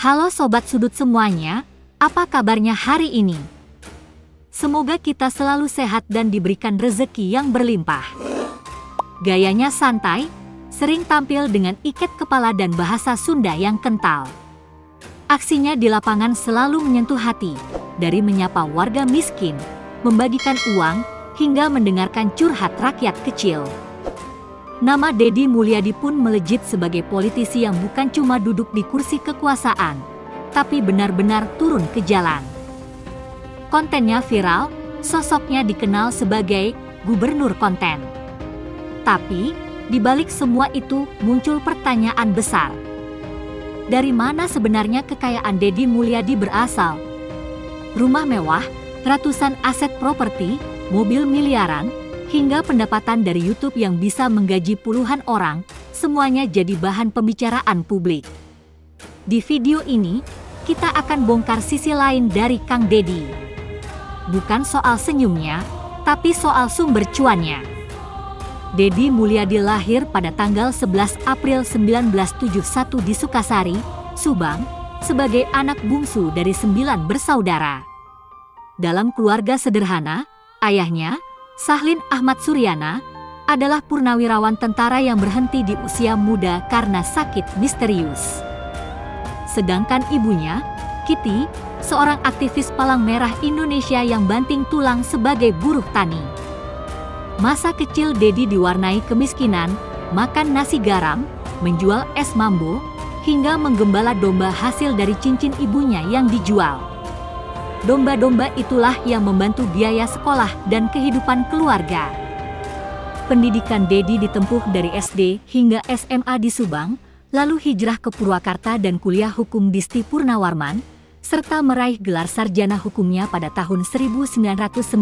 Halo Sobat Sudut semuanya, apa kabarnya hari ini? Semoga kita selalu sehat dan diberikan rezeki yang berlimpah. Gayanya santai, sering tampil dengan ikat kepala dan bahasa Sunda yang kental. Aksinya di lapangan selalu menyentuh hati, dari menyapa warga miskin, membagikan uang, hingga mendengarkan curhat rakyat kecil. Nama Deddy Mulyadi pun melejit sebagai politisi yang bukan cuma duduk di kursi kekuasaan, tapi benar-benar turun ke jalan. Kontennya viral, sosoknya dikenal sebagai gubernur konten. Tapi, di balik semua itu muncul pertanyaan besar. Dari mana sebenarnya kekayaan Deddy Mulyadi berasal? Rumah mewah, ratusan aset properti, mobil miliaran, hingga pendapatan dari YouTube yang bisa menggaji puluhan orang, semuanya jadi bahan pembicaraan publik. Di video ini, kita akan bongkar sisi lain dari Kang Deddy. Bukan soal senyumnya, tapi soal sumber cuannya. Deddy Mulyadi lahir pada tanggal 11 April 1971 di Sukasari, Subang, sebagai anak bungsu dari 9 bersaudara. Dalam keluarga sederhana, ayahnya, Sahlin Ahmad Suryana, adalah purnawirawan tentara yang berhenti di usia muda karena sakit misterius. Sedangkan ibunya, Kitty, seorang aktivis Palang Merah Indonesia yang banting tulang sebagai buruh tani. Masa kecil Deddy diwarnai kemiskinan, makan nasi garam, menjual es mambo, hingga menggembala domba hasil dari cincin ibunya yang dijual. Domba-domba itulah yang membantu biaya sekolah dan kehidupan keluarga. Pendidikan Deddy ditempuh dari SD hingga SMA di Subang, lalu hijrah ke Purwakarta dan kuliah hukum di Sti Purnawarman, serta meraih gelar sarjana hukumnya pada tahun 1999.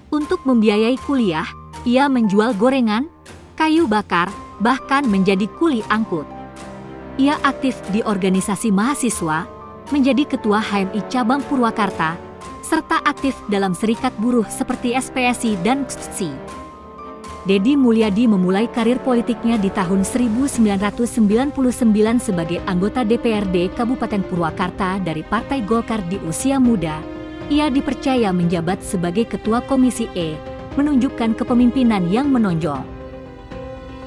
Untuk membiayai kuliah, ia menjual gorengan, kayu bakar, bahkan menjadi kuli angkut. Ia aktif di organisasi mahasiswa, menjadi ketua HMI Cabang Purwakarta, serta aktif dalam serikat buruh seperti SPSI dan KSSI. Deddy Mulyadi memulai karir politiknya di tahun 1999 sebagai anggota DPRD Kabupaten Purwakarta dari Partai Golkar. Di usia muda, ia dipercaya menjabat sebagai Ketua Komisi E, menunjukkan kepemimpinan yang menonjol.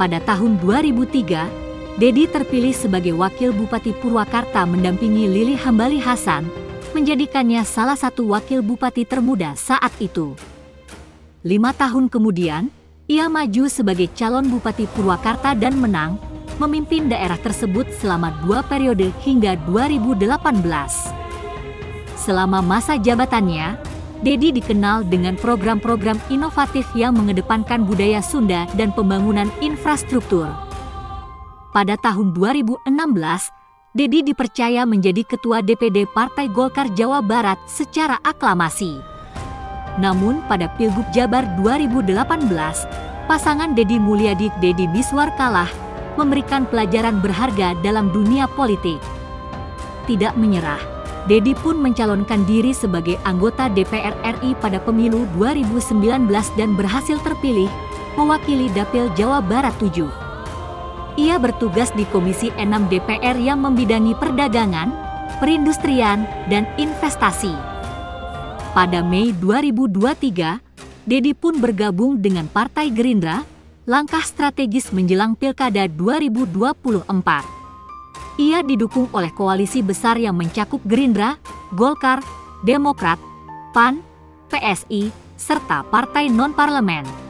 Pada tahun 2003, Deddy terpilih sebagai Wakil Bupati Purwakarta mendampingi Lili Hambali Hasan, menjadikannya salah satu wakil bupati termuda saat itu. 5 tahun kemudian, ia maju sebagai calon Bupati Purwakarta dan menang, memimpin daerah tersebut selama 2 periode hingga 2018. Selama masa jabatannya, Deddy dikenal dengan program-program inovatif yang mengedepankan budaya Sunda dan pembangunan infrastruktur. Pada tahun 2016, Deddy dipercaya menjadi Ketua DPD Partai Golkar Jawa Barat secara aklamasi. Namun pada Pilgub Jabar 2018, pasangan Deddy Mulyadi Deddy Miswar kalah, memberikan pelajaran berharga dalam dunia politik. Tidak menyerah, Deddy pun mencalonkan diri sebagai anggota DPR RI pada pemilu 2019 dan berhasil terpilih, mewakili Dapil Jawa Barat 7. Ia bertugas di Komisi 6 DPR yang membidangi perdagangan, perindustrian, dan investasi. Pada Mei 2023, Deddy pun bergabung dengan Partai Gerindra, langkah strategis menjelang Pilkada 2024. Ia didukung oleh koalisi besar yang mencakup Gerindra, Golkar, Demokrat, PAN, PSI, serta partai non-parlemen.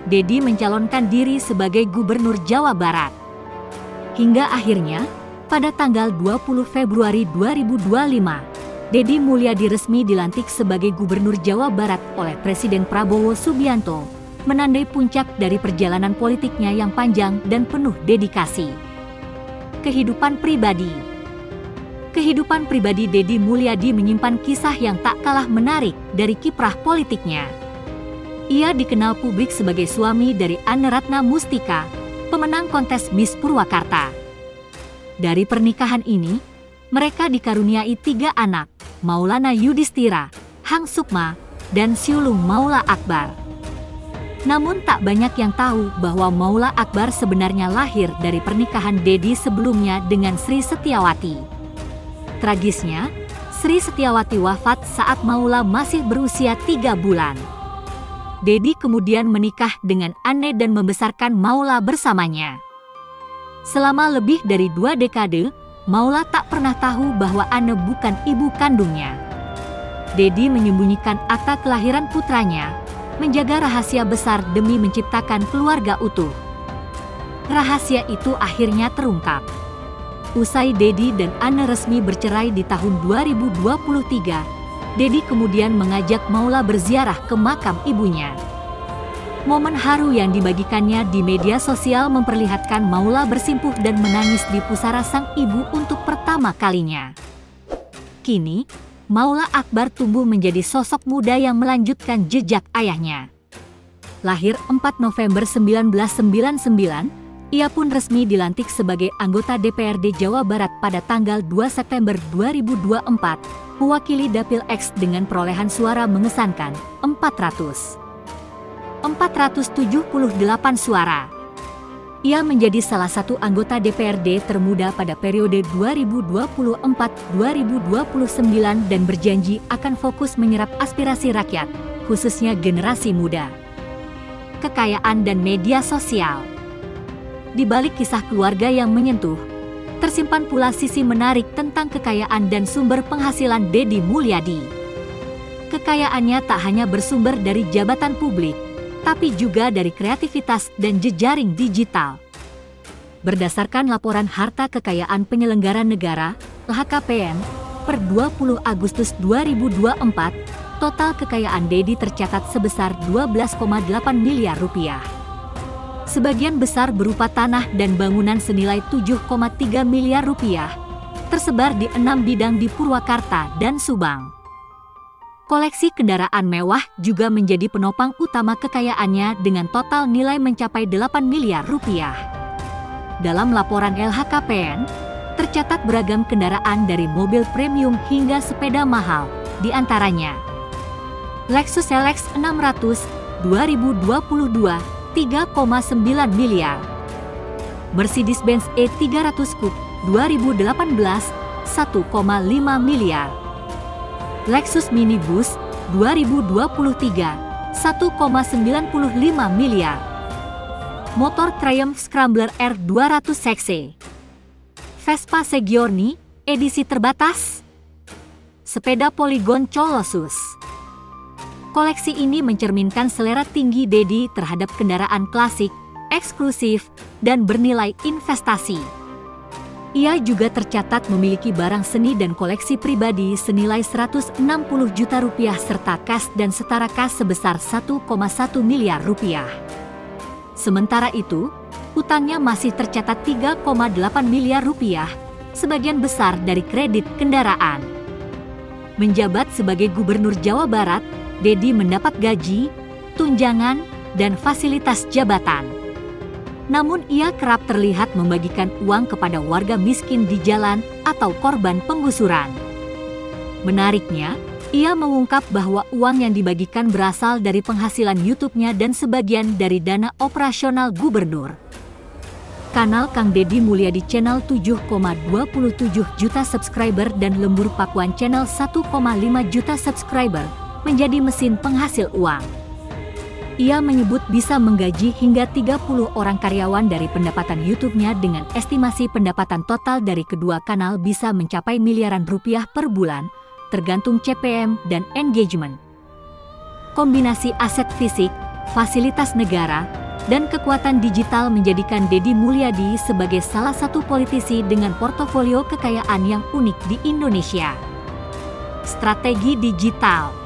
Deddy mencalonkan diri sebagai Gubernur Jawa Barat. Hingga akhirnya, pada tanggal 20 Februari 2025, Deddy Mulyadi resmi dilantik sebagai Gubernur Jawa Barat oleh Presiden Prabowo Subianto, menandai puncak dari perjalanan politiknya yang panjang dan penuh dedikasi. Kehidupan pribadi. Kehidupan pribadi Deddy Mulyadi menyimpan kisah yang tak kalah menarik dari kiprah politiknya. Ia dikenal publik sebagai suami dari Anne Ratna Mustika, pemenang kontes Miss Purwakarta. Dari pernikahan ini, mereka dikaruniai 3 anak, Maulana Yudhistira, Hang Sukma, dan Siulung Maula Akbar. Namun tak banyak yang tahu bahwa Maula Akbar sebenarnya lahir dari pernikahan Dedi sebelumnya dengan Sri Setiawati. Tragisnya, Sri Setiawati wafat saat Maula masih berusia 3 bulan. Dedi kemudian menikah dengan Anne dan membesarkan Maula bersamanya. Selama lebih dari 2 dekade, Maula tak pernah tahu bahwa Anne bukan ibu kandungnya. Dedi menyembunyikan akta kelahiran putranya, menjaga rahasia besar demi menciptakan keluarga utuh. Rahasia itu akhirnya terungkap. Usai Dedi dan Anne resmi bercerai di tahun 2023, Dedi kemudian mengajak Maula berziarah ke makam ibunya. Momen haru yang dibagikannya di media sosial memperlihatkan Maula bersimpuh dan menangis di pusara sang ibu untuk pertama kalinya. Kini, Maula Akbar tumbuh menjadi sosok muda yang melanjutkan jejak ayahnya. Lahir 4 November 1999, ia pun resmi dilantik sebagai anggota DPRD Jawa Barat pada tanggal 2 September 2024, mewakili Dapil X dengan perolehan suara mengesankan 478 suara. Ia menjadi salah satu anggota DPRD termuda pada periode 2024-2029 dan berjanji akan fokus menyerap aspirasi rakyat, khususnya generasi muda. Kekayaan dan media sosial. Di balik kisah keluarga yang menyentuh, tersimpan pula sisi menarik tentang kekayaan dan sumber penghasilan Dedi Mulyadi. Kekayaannya tak hanya bersumber dari jabatan publik, tapi juga dari kreativitas dan jejaring digital. Berdasarkan laporan harta kekayaan penyelenggara negara, LHKPN, per 20 Agustus 2024, total kekayaan Dedi tercatat sebesar 12,8 miliar rupiah. Sebagian besar berupa tanah dan bangunan senilai 7,3 miliar rupiah, tersebar di 6 bidang di Purwakarta dan Subang. Koleksi kendaraan mewah juga menjadi penopang utama kekayaannya dengan total nilai mencapai 8 miliar rupiah. Dalam laporan LHKPN, tercatat beragam kendaraan dari mobil premium hingga sepeda mahal, di antaranya Lexus LX 600 2022 3,9 miliar, Mercedes-Benz E300 Coupe 2018 1,5 miliar, Lexus Minibus 2023 1,95 miliar, motor Triumph Scrambler R200 cc, Vespa Segiorni edisi terbatas, sepeda Polygon Colossus. Koleksi ini mencerminkan selera tinggi Dedi terhadap kendaraan klasik, eksklusif, dan bernilai investasi. Ia juga tercatat memiliki barang seni dan koleksi pribadi senilai 160 juta rupiah serta kas dan setara kas sebesar 1,1 miliar rupiah. Sementara itu, utangnya masih tercatat 3,8 miliar rupiah, sebagian besar dari kredit kendaraan. Menjabat sebagai Gubernur Jawa Barat, Dedi mendapat gaji, tunjangan, dan fasilitas jabatan. Namun ia kerap terlihat membagikan uang kepada warga miskin di jalan atau korban penggusuran. Menariknya, ia mengungkap bahwa uang yang dibagikan berasal dari penghasilan YouTube-nya dan sebagian dari dana operasional gubernur. Kanal Kang Dedi Mulyadi Channel 7,27 juta subscriber dan Lembur Pakuan Channel 1,5 juta subscriber menjadi mesin penghasil uang. Ia menyebut bisa menggaji hingga 30 orang karyawan dari pendapatan YouTube-nya dengan estimasi pendapatan total dari kedua kanal bisa mencapai miliaran rupiah per bulan, tergantung CPM dan engagement. Kombinasi aset fisik, fasilitas negara, dan kekuatan digital menjadikan Dedi Mulyadi sebagai salah satu politisi dengan portofolio kekayaan yang unik di Indonesia. Strategi digital.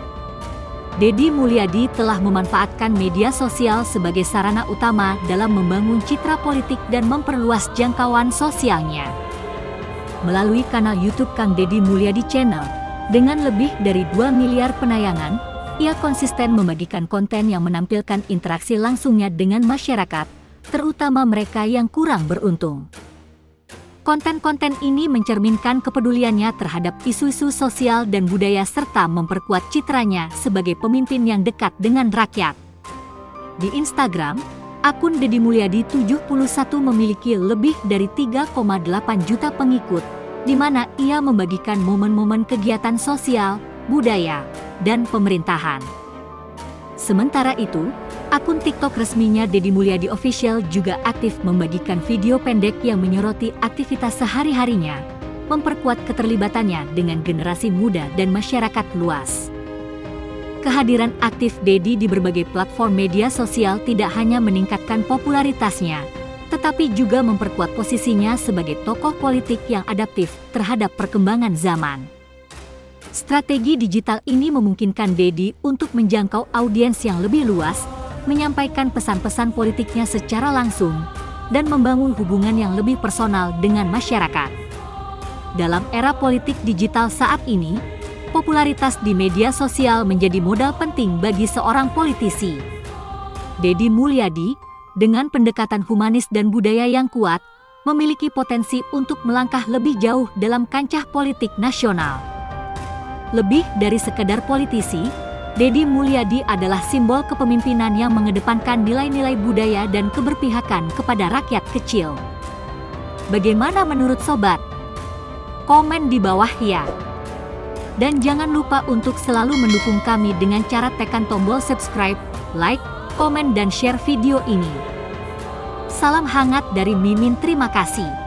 Dedi Mulyadi telah memanfaatkan media sosial sebagai sarana utama dalam membangun citra politik dan memperluas jangkauan sosialnya. Melalui kanal YouTube Kang Dedi Mulyadi Channel, dengan lebih dari 2 miliar penayangan, ia konsisten membagikan konten yang menampilkan interaksi langsungnya dengan masyarakat, terutama mereka yang kurang beruntung. Konten-konten ini mencerminkan kepeduliannya terhadap isu-isu sosial dan budaya serta memperkuat citranya sebagai pemimpin yang dekat dengan rakyat. Di Instagram, akun Deddy Mulyadi 71 memiliki lebih dari 3,8 juta pengikut, di mana ia membagikan momen-momen kegiatan sosial, budaya, dan pemerintahan. Sementara itu, akun TikTok resminya Deddy Mulyadi Official juga aktif membagikan video pendek yang menyoroti aktivitas sehari-harinya, memperkuat keterlibatannya dengan generasi muda dan masyarakat luas. Kehadiran aktif Deddy di berbagai platform media sosial tidak hanya meningkatkan popularitasnya, tetapi juga memperkuat posisinya sebagai tokoh politik yang adaptif terhadap perkembangan zaman. Strategi digital ini memungkinkan Deddy untuk menjangkau audiens yang lebih luas, menyampaikan pesan-pesan politiknya secara langsung, dan membangun hubungan yang lebih personal dengan masyarakat. Dalam era politik digital saat ini, popularitas di media sosial menjadi modal penting bagi seorang politisi. Deddy Mulyadi, dengan pendekatan humanis dan budaya yang kuat, memiliki potensi untuk melangkah lebih jauh dalam kancah politik nasional. Lebih dari sekedar politisi, Deddy Mulyadi adalah simbol kepemimpinan yang mengedepankan nilai-nilai budaya dan keberpihakan kepada rakyat kecil. Bagaimana menurut sobat? Komen di bawah ya. Dan jangan lupa untuk selalu mendukung kami dengan cara tekan tombol subscribe, like, komen dan share video ini. Salam hangat dari Mimin, terima kasih.